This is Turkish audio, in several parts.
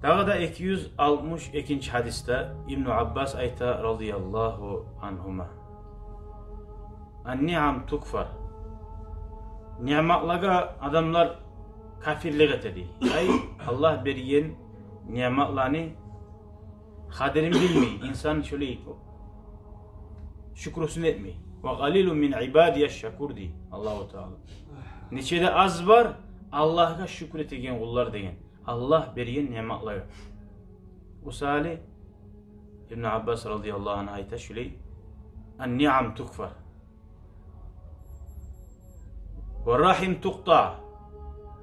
Dağı da 262. hadiste İbn Abbas ayta radıyallahu anhuma. An-ni'am tukfar. Ni'matlaga adamlar kafirlik etedi. Ay Allah beriyen ni'matlarını kaderini bilmeyi, insan şöyle şükrüsünü etmeyi. Ve galilun min ibadiye şakur di Allahu Teala. Neçede az var Allah'a şükretegen kullar degen. Allah beriyen ni'matları. Usali İbn Abbas radıyallahu anh ayta şöyle an-ni'am tukfar. Ve rahim tuqta.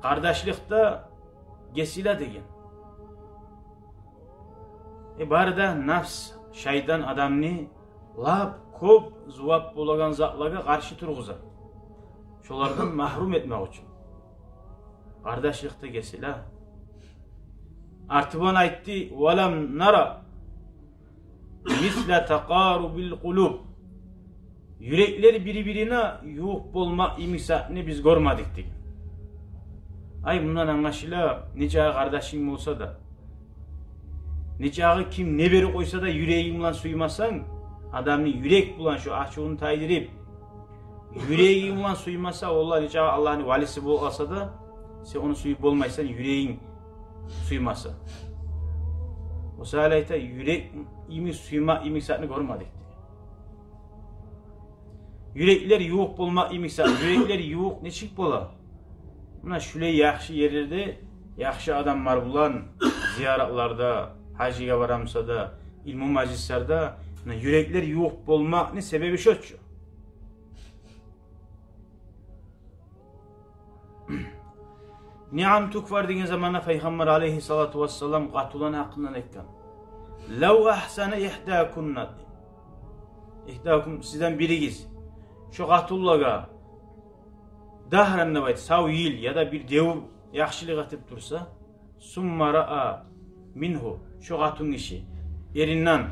Kardeşlikte gesile degen. Barda nafs, şeytan adamını lab, köp zuvap bulagan zatlarga karşı turguza. Şolardan mahrum etmek için. Kardeşlikte gesile. Artıban aytti velam nara misle taqarubil kulub. Yürekler birbirine yuh bolma imisatını biz görmedik deyin. Ay bundan anlaşıla nice kardeşim olsa da nice kim ne beri koysa da yüreğimle suymasan adamın yürek bulan şu açığını taydırıp yüreğimle suymasa Allah nice Allah'ın valisi bu olsa da sen onu suyup olmaysan yüreğin suymasa. O salayta yürek imi suyma imisatını görmedik. Yürekler yuğuk bolma imisat, yürekler yuğuk neçik bola. Buna şöyle yaxşı yerlerde yaxşı adamlar bulan ziyaratlarda, hacıya varamsa da, ilmu majlislerde yürekler yuğuk bolma sebebi şoçu. Ni'am tukfar degen zamanda Peygamber aleyhissalatu vesselam qatulan hakkından etken. Law ahsana ihdakunna. İhdakum sizden birigiz. Şu qatullaga dahran navayt sav yil ya da bir dev yaxşılık atıp dursa summa ra'a minhu şu qatun işi erinden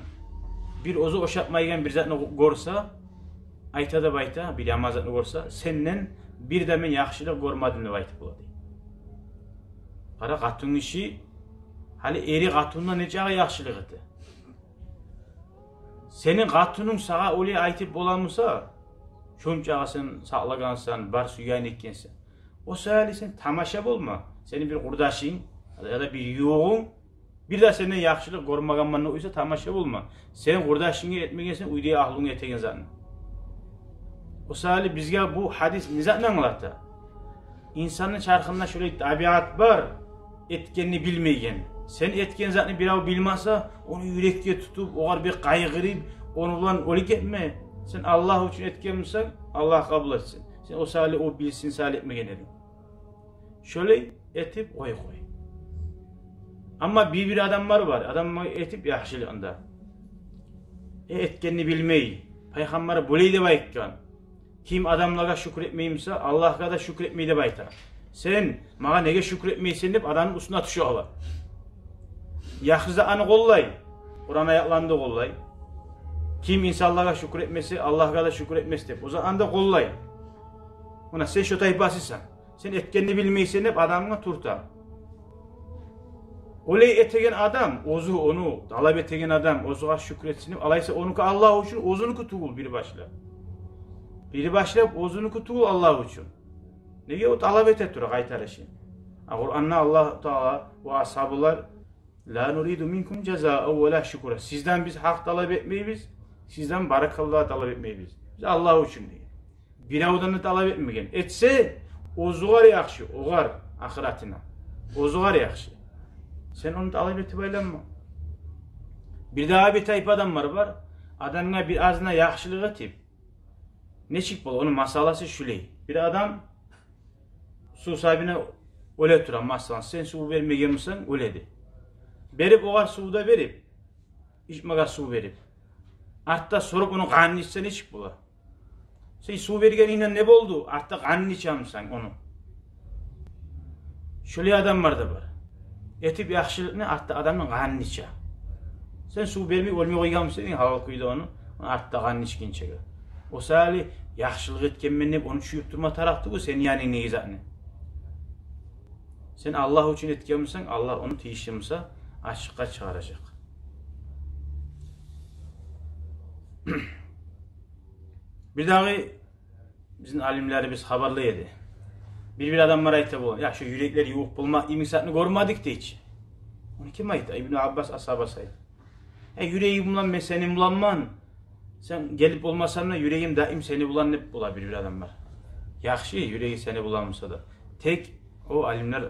bir ozu oşatmaygen bir zatını görsa ayta da bayta bir yamazatını görsa senden bir de men yaxşılık görmedim deb aytıp buladı. Qara qatun işi hali eri qatundan neçe yaxşılık etti. Senin qatunun sağa öyle aytıp bolamısa şunca sen sağlagansan, bar suyan ekkensen. O sayali sen tamaşa bolma. Senin bir kurdaşın ya da bir yoğun bir de senden yaxşılık görmegen manna uysa tamaşa bolma. Sen kurdaşını etmegensen uydiye ahlını etegen zaten. O sayali bizge bu hadis nizatla anlattı. İnsanın çarkında şöyle tabiat var, etkenini bilmeygen. Sen etken zaten bir av bilmezse onu yürekte tutup, oğar bir kaygırıp, onu ulan öyle etme. Sen Allah için etkenmişsen Allah kabul etsin. Sen o salih o bilsin salih etmegen edin. Şöyle etip koy. Ama bir adamlar var. Adamlar etip yaxşılığında. Etkenini bilmeyi. Peygamber böyle de bayıkkan. Kim adamlara şükretmeyimse Allah'a da şükretmeyi de baytar. Sen bana nege şükretmeysin deyip adamın üstüne tuşu var. Yaxşıza anı kollay. Kur'an ayaklandı kollay. Kim insanlara şükür etmesi, Allah'a da şükür etmesi deyip. O zaman da kollay. Buna sen şu tayfasıysan. Sen etkenini bilmeysen hep adamına turta. Olay etegen adam, ozu onu, talep etegen adam, ozuğa şükür etsin. Alaysa onunki Allah için, ozunuki tuğul biri başla. Biri başla, ozunuki tuğul Allah için. Nege o talep et tura kaytarışı. Kur'an'da Allah Teala ve ashabılar la nuridu minkum ceza'u ve la şükura. Sizden biz hak talep etmeyiz. Sizden barakallah talep etmeyiz. Biz Allah için değil. Bir avdanı talep etmegen. Etse ozuğar yaxşı, oğar ahiretine. Ozuğar yaxşı. Sen onu talep etip aylanma. Bir daha bir tayfa adamlar var. Adamına bir azına yaxşılık etip neçik bol onun masalası şüley. Bir adam su sahibine öyle turan masalan sen su vermegen misin öyle de. Berip oğar suyu da verip içmega su verip artta sorup onu kanını içsen içip bula. Sen su vergeniyle ne oldu? Artta kanını içemsen onu. Şöyle adamlar da var. Etip yaxşılıkını artta adamın kanını içe. Sen su vermey olmay koygan mısın? Halal kuydu onu. Artta kanını içkin çeker. O sali yaxşılık etken ben onu çuyup durma taraftı bu sen yani neyi zaten. Sen Allah için etken misin? Allah onu tiyişimse açıkka çıkaracak. Bir daha bizim alimlerimiz haberliydi. Bir adamlar ayette bu. Ya şu yürekleri yuvup bulma imsatını görmedik de hiç. Onu kim ayette? İbn Abbas ashaba saydı. Yüreği bulan ben seni bulanman. Sen gelip olmasan da yüreğim daim seni bulan ne bulabilir bir adam var. Yaxşı yüreği seni bulanmışsa da. Tek o alimler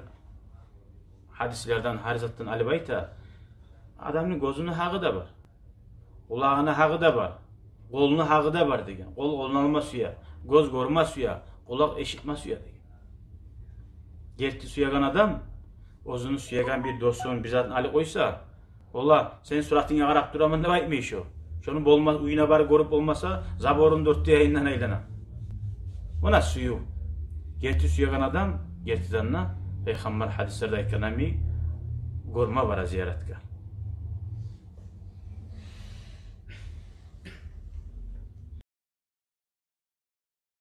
hadislerden harizattan alibayta adamın gözünün hağı da var. Kulağının hağı da var. Kolunun hağı da var degen. Kol olunalma suya. Göz görme suya. Kulak eşitme suya degen. Gerti suyagan adam ozunu suyagan bir dostun bizatın ali koysa ola senin suratını yağarak duramın ne baytmış o. Şunun bolmaz uyuna bari görüp olmasa zaborun dörtte yayından eylenen. Ona suyu. Gerti suyagan adam gerti danna Peygamber hadislerde ekonomi görme var ziyaretka.